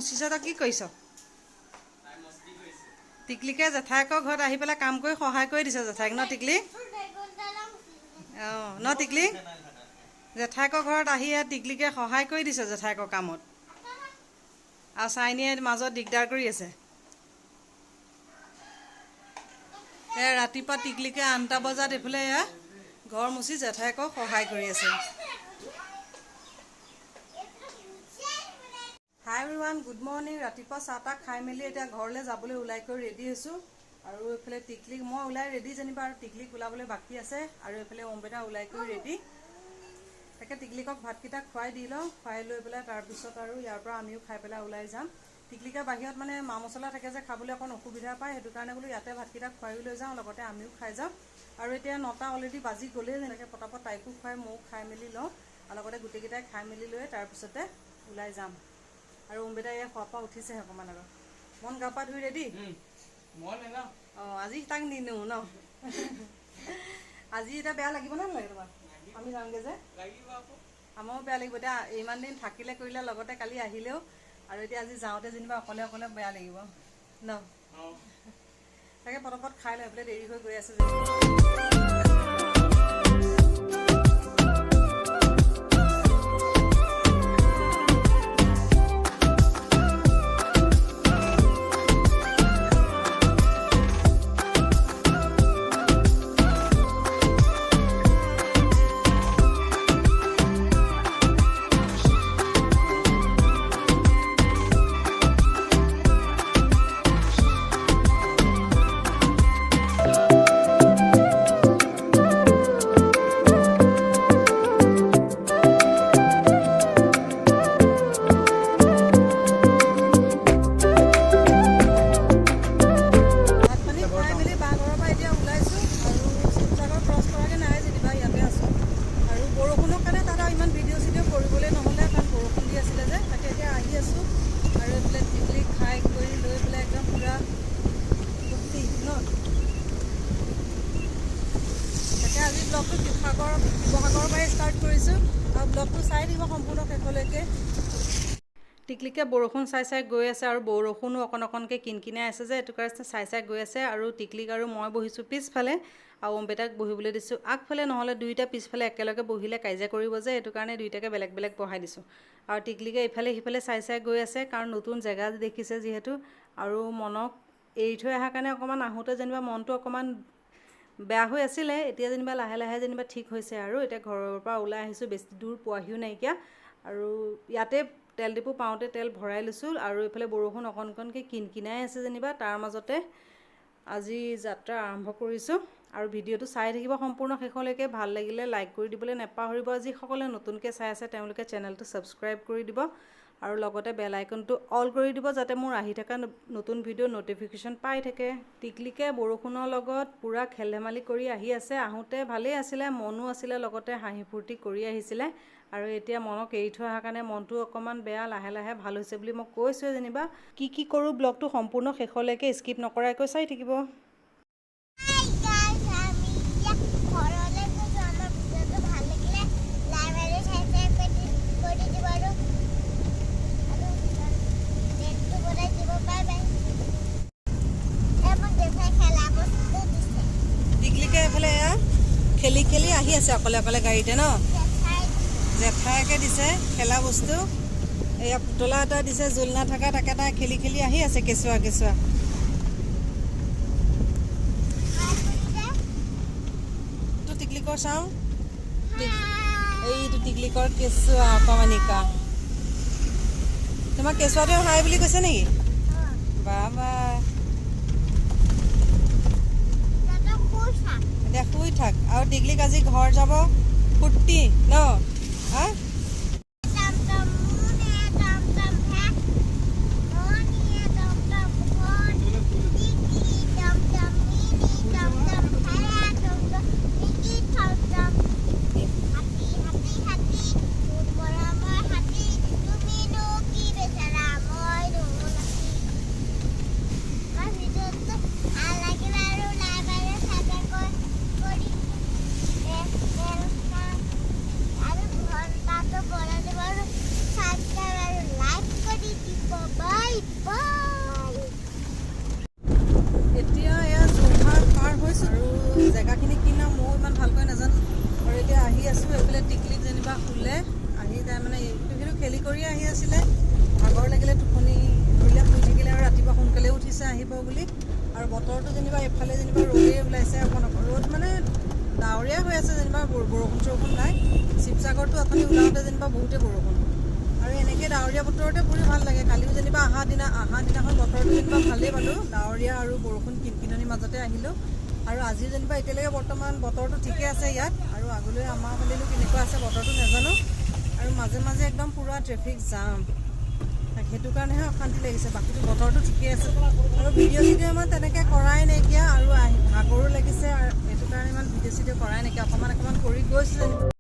মুচিছ তই কি কৰিছ টিকলিকে জেঠাইকৰ ঘৰত আহি পেলাই কাম কৰি সহায় কৰি দিছে জেঠাইক ন টিকলি অঁ ন টিকলি জেঠাইকৰ ঘৰত আহি টিকলিকে সহায় কৰি দিছে জেঠাইকৰ কামত আৰু চাইনিয়ে মাজত দিগদাৰ কৰি আছে ৰাতিপুৱা টিকলিকে 8টা বজাত এইফালে এয়া ঘৰ মুচি জেঠাইকক সহায় কৰি আছে হাই এভৰিৱান গুড মৰ্ণিং ৰাতিপুৱা চাহ তাহ খাই মেলি এতিয়া ঘৰলৈ যাবলৈ ওলাই কৰি ৰেডি হৈছোঁ আৰু এইফালে টিকলিক মই ওলাই ৰেডি যেনিবা আৰু টিকলিক ওলাবলৈ বাকী আছে আৰু এইফালে অম্বিতা ওলাই কৰি ৰেডি তাকে টিকলিকক ভাতকেইটা খুৱাই দি লওঁ খুৱাই লৈ পেলাই তাৰপিছত আৰু ইয়াৰ পৰা আমিও খাই পেলাই ওলাই যাম টিকলিকে বাহিৰত মানে মা মছলা থাকে যে খাবলৈ অকণ অসুবিধা পায় সেইটো কাৰণে বোলো ইয়াতে ভাতকেইটা খুৱাই লৈ যাওঁ লগতে আমিও খাই যাওঁ আৰু এতিয়া 9টা অলৰেডি বাজি গ'লেই যেনেকৈ পটাপট তাইকো খুৱাই ময়ো খাই মেলি লওঁ আৰু লগতে গোটেইকেইটাই খাই মেলি লৈ তাৰপিছতে ওলাই যাম আৰু অম্বিতা এই খোৱাৰ পৰা উঠিছেহে অকণমান আগত মন গা পা ধুই ৰেডি অঁ আজি তাক নিনো ন আজি এতিয়া বেয়া লাগিব নে নালাগে তোমাক আমি যাওঁগৈ যে আমাৰো বেয়া লাগিব এতিয়া ইমান দিন থাকিলে কৰিলে লগতে কালি আহিলেও আৰু এতিয়া আজি যাওঁতে যেনিবা অকলে অকলে বেয়া লাগিব ন তাকে পটাপট খাই লৈ পেলাই দেৰি হৈ গৈ আছে যে শিৱসাগৰৰ পৰাই ষ্টাৰ্ট কৰিছোঁ আৰু ব্লগটো চাই দিব সম্পূৰ্ণ শেষলৈকে টিকলিকে বৰষুণ চাই চাই গৈ আছে আৰু বৰষুণো অকণকৈ কিনকিনাই আছে যে এইটো কাৰণে চাই চাই গৈ আছে আৰু টিকলিক আৰু মই বহিছোঁ পিছফালে আৰু অম্বিতাক বহিবলৈ দিছোঁ আগফালে নহ'লে দুইটা পিছফালে একেলগে বহিলে কাজিয়া কৰিব যে এইটো কাৰণে দুইটাকে বেলেগ বেলেগ বহাই দিছোঁ আৰু টিকলিকে ইফালে সিফালে চাই চাই গৈ আছে কাৰণ নতুন জেগা দেখিছে যিহেতু আৰু মনক এৰি থৈ অহাৰ কাৰণে অকণমান আহোঁতে যেনিবা মনটো অকণমান বেয়া হৈ আছিলে এতিয়া যেনিবা লাহে লাহে যেনিবা ঠিক হৈছে আৰু এতিয়া ঘৰৰ পৰা ওলাই আহিছোঁ বেছি দূৰ পোৱাহিও নাইকিয়া আৰু ইয়াতে তেল ডিপু পাওঁতে তেল ভৰাই লৈছোঁ আৰু এইফালে বৰষুণ অকণকৈ কিনকিনাই আছে যেনিবা তাৰ মাজতে আজি যাত্ৰা আৰম্ভ কৰিছোঁ আৰু ভিডিঅ'টো চাই থাকিব সম্পূৰ্ণ শেষলৈকে ভাল লাগিলে লাইক কৰি দিবলৈ নেপাহৰিব যিসকলে নতুনকৈ চাই আছে তেওঁলোকে চেনেলটো ছাবস্ক্ৰাইব কৰি দিব আৰু লগতে বেল আইকনটো অল কৰি দিব যাতে মোৰ আহি থকা নতুন ভিডিঅ' ন'টিফিকেশ্যন পাই থাকে টিকলিকে বৰষুণৰ লগত পূৰা খেল ধেমালি কৰি আহি আছে আহোঁতে ভালেই আছিলে মনো আছিলে লগতে হাঁহি ফূৰ্তি কৰি আহিছিলে আৰু এতিয়া মনক এৰি থৈ অহাৰ কাৰণে মনটো অকণমান বেয়া লাহে লাহে ভাল হৈছে বুলি মই কৈছোঁৱে যেনিবা কি কৰোঁ ব্লগটো সম্পূৰ্ণ শেষলৈকে স্কিপ নকৰাকৈ চাই থাকিব টিকলিকে এইফালে এয়া খেলি খেলি আহি আছে অকলে অকলে গাড়ীতে ন জেঠাইকে দিছে খেলা বস্তু এয়া পুতলা এটা দিছে জোলনা থকা তাকে তাই খেলি খেলি আহি আছে কেঁচুৱা কেঁচুৱা তো টিকলিকৰ চাওঁ এইটো টিকলিকৰ কেঁচুৱা অকমানিকা তোমাক কেঁচুৱাটোৱে হাই বুলি কৈছে নেকি বাবা এতিয়া শুই থাক আৰু টিকলিক আজি ঘৰ যাব ফূৰ্তি ন আহিব বুলি আৰু বতৰটো যেনিবা এফালে যেনিবা ৰ'দেই ওলাইছে অকণ অকণ ৰ'দ মানে ডাৱৰীয়া হৈ আছে যেনিবা বৰষুণ চৰষুণ নাই শিৱসাগৰটো অথনি ওলাওঁতে যেনিবা বহুতেই বৰষুণ আৰু এনেকৈ ডাৱৰীয়া বতৰতে ফুৰি ভাল লাগে কালিও যেনিবা অহা দিনাখন বতৰটো যেনিবা ভালেই পালোঁ ডাৱৰীয়া আৰু বৰষুণ কিনকিননিৰ মাজতে আহিলোঁ আৰু আজিও যেনিবা এতিয়ালৈকে বৰ্তমান বতৰটো ঠিকে আছে ইয়াত আৰু আগলৈ আমাৰ ফালেনো কেনেকুৱা আছে বতৰটো নাজানো আৰু মাজে মাজে একদম পূৰা ট্ৰেফিক জাম সেইটো কাৰণেহে অশান্তি লাগিছে বাকীটো বতৰটো ঠিকে আছে আৰু ভিডিঅ' ইমান তেনেকৈ কৰাই নাইকিয়া আৰু ভাগৰো লাগিছে আৰু সেইটো কাৰণে ইমান ভিডিঅ' কৰাই নাইকিয়া অকণমান কৰি গৈছোঁ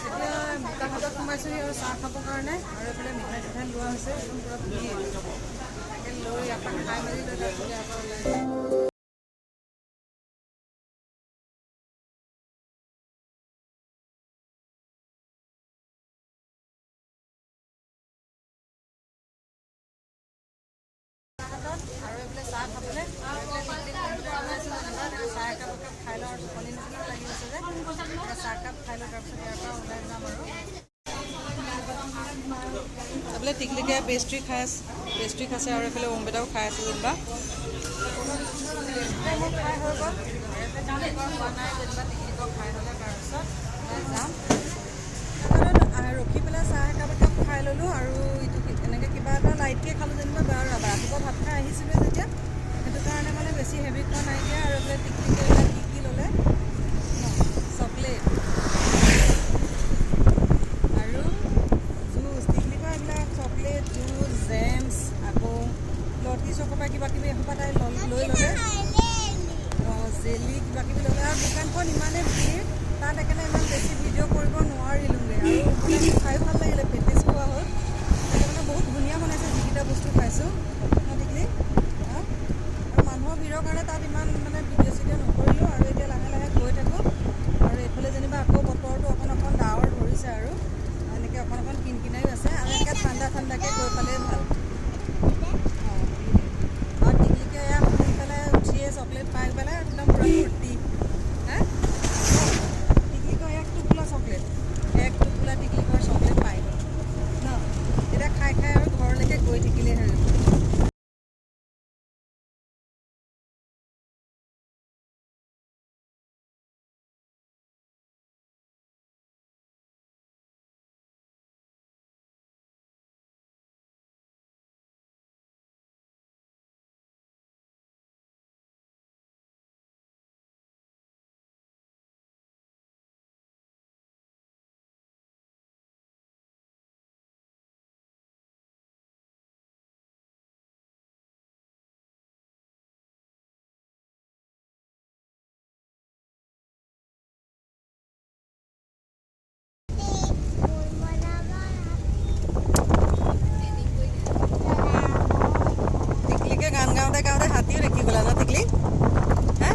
যেনিবা বোকাখাটত সোমাইছোঁহি আৰু চাহ খাবৰ কাৰণে আৰু এইফালে মিঠাই চিঠাই লোৱা হৈছে একদম পূৰা ভিৰ তাকে লৈ ইয়াৰ পৰা খাই মেলি লৈ তাৰপিছত ইয়াৰ পৰা ওলাই আৰু এইফালে চাহ খাবলৈ চাহ একাপ খাই লওঁ আৰু টোপনি নিচিনাও লাগি আছে যে চাহ একাপ খাই লওঁ তাৰপিছত ইয়াৰ পৰা ওলাই যাম আৰু এইফালে টিকলিকে পেষ্ট্ৰি খাইছে আৰু এইফালে অমৃতাও খাই আছে যেনিবা মোৰ খাই হৈ গ'ল খোৱা নাই যেনিবা টিকলিকক খাই হ'লে তাৰপিছত যাম ৰখি পেলাই চাহ একাপ খাই ল'লোঁ আৰু ইটো এনেকৈ কিবা এটা লাইটকৈ খালোঁ যেনিবা ৰাতিপুৱা ভাত খাই আহিছিলোঁ যেতিয়া সেইটো কাৰণে মানে বেছি হেভি খোৱা নাইকিয়া আৰু এইফালে টিকলিকে এইবিলাক কি ল'লে চকলেট আৰু জুচ টিকলিকৰ এইবিলাক চকলেট জুচ জেমছ আকৌ লটি চকৰ পৰা কিবা কিবি এসোপা তাই লৈ ল'লে জেলি কিবা কিবি ল'লে আৰু দোকানখন ইমানেই ভিৰ তাত একেবাৰে ইমান বেছি ভিডিঅ' কৰিব নোৱাৰিলোঁগৈ আৰু মানে খায়ো ভাল লাগিলে পেটিছ খোৱা হ'ল মানে বহুত ধুনীয়া বনাইছে যিকেইটা বস্তু খাইছোঁ টিকলি আৰু মানুহৰ ভিৰৰ কাৰণে তাত ইমান মানে ভিডিঅ' চিডিঅ' নকৰিলোঁ আৰু এতিয়া লাহে লাহে গৈ থাকোঁ আৰু এইফালে যেনিবা আকৌ বতৰটো অকণ ডাৱৰ ধৰিছে আৰু এনেকৈ অকণ কিনকিনাইও আছে আৰু এনেকৈ ঠাণ্ডাকৈ গৈ পালেই ভাল আৰু টিকলিকে এয়া শুনি পেলাই উঠিয়ে চকলেট পাই পেলাই একদম পূৰা ফূৰ্তি টিকলিকৰ এক টোপোলা টিকলিকৰ চকলেট পাই গ'ল ন এতিয়া খাই আৰু ঘৰলৈকে গৈ থাকিলে গ'লা না টিকলি হা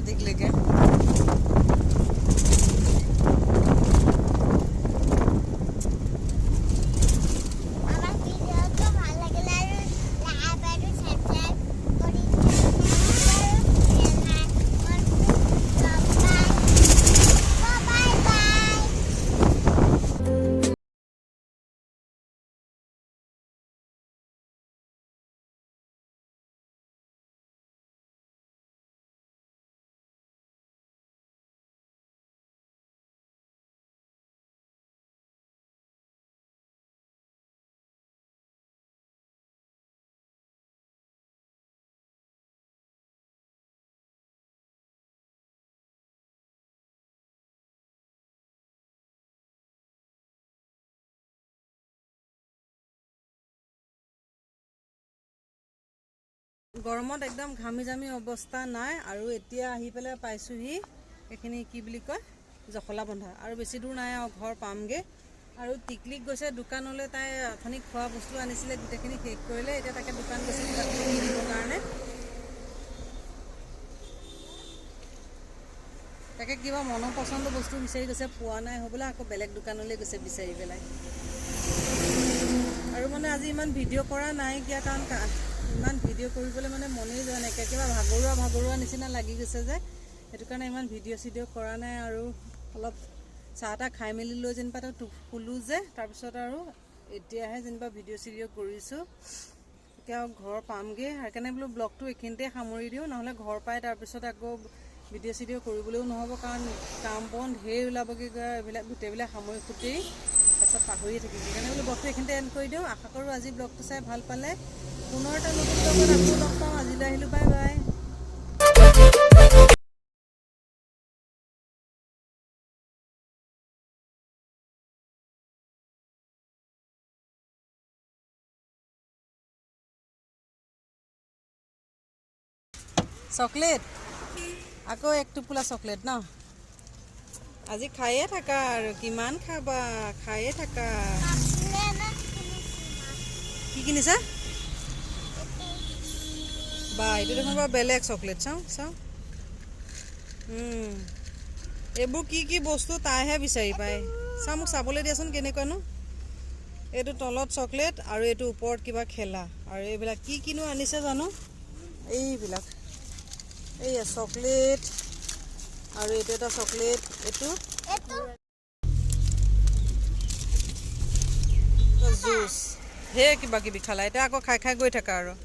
টিকলি কে গৰমত একদম ঘামি জামি অৱস্থা নাই আৰু এতিয়া আহি পেলাই পাইছোহি এখিনি কি বুলি কয় জখলা বন্ধা আৰু বেছি দূৰ নাই আৰু ঘৰ পামগে আৰু টিকলিক গৈছে দোকানলৈ তাই অথনি খোৱা বস্তু আনিছিলে গোটেইখিনি শেষ কৰিলে এতিয়া তাকে দোকান গৈছে কিবা কিনিবৰ কাৰণে তাকে কিবা মনৰ পচন্দ বস্তু বিচাৰি গৈছে পোৱা নাই হ'বলা আকৌ বেলেগ দোকানলৈ গৈছে বিচাৰি পেলাই আৰু মানে আজি ইমান ভিডিঅ' কৰা নাই কিয়া কাৰণ ইমান ভিডিঅ' কৰিবলৈ মানে মনেই যোৱা নাই কিবা ভাগৰুৱা নিচিনা লাগি গৈছে যে সেইটো কাৰণে ইমান ভিডিঅ' কৰা নাই আৰু অলপ চাহ তাহ খাই মেলি লৈ যেনিবা শুলোঁ যে তাৰপিছত আৰু এতিয়াহে যেনিবা ভিডিঅ' কৰিছোঁ এতিয়া ঘৰ পামগৈ সেইকাৰণে বোলো ব্লগটো এইখিনিতে সামৰি দিওঁ নহ'লে ঘৰ পাই তাৰপিছত আকৌ ভিডিঅ' কৰিবলৈও নহ'ব কাৰণ কাম বন ঢেৰ ওলাবগৈ এইবিলাক গোটেইবিলাক সামৰি খুটি তাৰপিছত পাহৰিয়ে থাকিব সেইকাৰণে বোলো ব্লগটো এইখিনিতে এণ্ড কৰি দিওঁ আশা কৰোঁ আজি ব্লগটো চাই ভাল পালে পুনৰ এটা নতুন ব্লগত আকৌ লগ পাওঁ আজিলৈ আহিলোঁ বাই বাই চকলেট আকৌ এক টোপোলা চকলেট ন আজি খায়ে থাকা আৰু কিমান খাবা খায়ে থাকা কি কিনিছা বা এইটো দেখোন বাৰু বেলেগ চকলেট চাওঁ এইবোৰ কি বস্তু তাইহে বিচাৰি পায় চাওঁ মোক চাবলৈ দিয়াচোন কেনেকুৱানো এইটো তলত চকলেট আৰু এইটো ওপৰত কিবা খেলা আৰু এইবিলাক কিনো আনিছে জানো এইবিলাক এইয়া চকলেট আৰু এইটো এটা চকলেট এইটো জুচ হে কিবা কিবি খালা এতিয়া আকৌ খাই গৈ থাকা আৰু